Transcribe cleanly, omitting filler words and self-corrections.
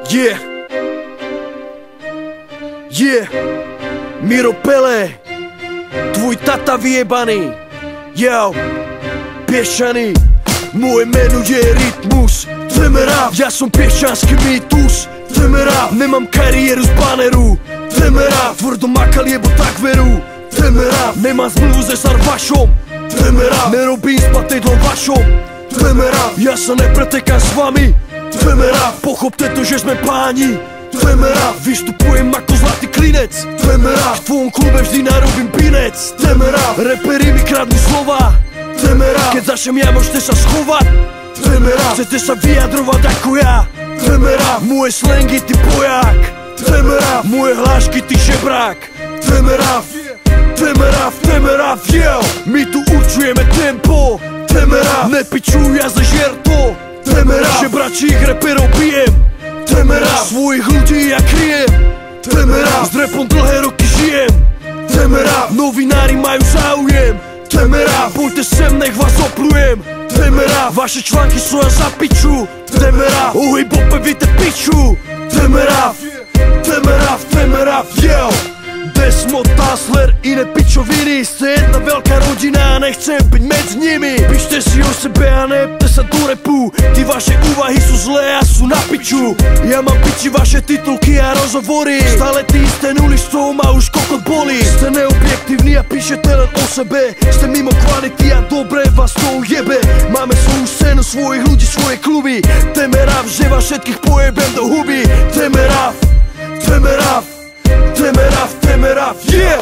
Yeah. Yeah. Miro Pele, tvůj tata vyjebaný. Yo, Piešaný. Moje meno je Rytmus. Jdeme rap, ja som piešťanský mýtus. Jdeme rap, nemám kariéru z baneru. Jdeme rap, tvrdo makal jebo tak veru. Jdeme rap, nemám zmluvu se Sarvašom. Jdeme rap, nerobím s patidlom vašom. Jdeme rap, ja sa nepretekám s vami. Jdeme rap, pochopte to, že sme páni. Jdeme rap, vystupujem ako zlatý klinec. Jdeme rap, v tvojom klube vždy narobím binec. Jdeme rap, reperi mi kradnú slova. Jdeme rap, keď začnem ja, môžete sa schovať. Jdeme rap, chcete sa vyjadrovať ako ja. Jdeme rap, moje slangy ty boják. Jdeme rap, moje hlášky ty žebrák. Jdeme rap, jdeme rap, jdeme rap, yeah. My tu určujeme tempo. Jdeme rap, nepičuj, ja zežier to. Jdeme rap, žebračích reperov bijem. Jdeme rap, svojich ľudí ja kryjem. Jdeme rap, s rapom dlhé roky žijem. Jdeme rap, novinári majú záujem. Jdeme rap, poďte sem, nech vás oplujem. Jdeme rap, vaše články sú ja za piču. Jdeme rap, o hip-hope víte piču. Jdeme rap, jdeme rap, jdeme rap, yo. Desmod, Tasler, iné pičoviny. Ste jedna veľká rodina a nechcem byť medzi nimi. Píšte si o sebe a nepte sa do repu. Ty vaše úvahy sú zlé a sú na piču. Ja mám piči vaše titulky a rozhovory. Stále ty isté nuly, z toho ma už kokot boli. Ste neobjektívni a píšete len o sebe. Ste mimo kvality a dobre vás to ujebe. Máme svoju scénu, svojich ľudí, svoje kluby. Jdeme rap, že vás všetkých pojebem do huby. Jdeme rap, jdeme rap, jdeme rap, jdeme rap, yeah.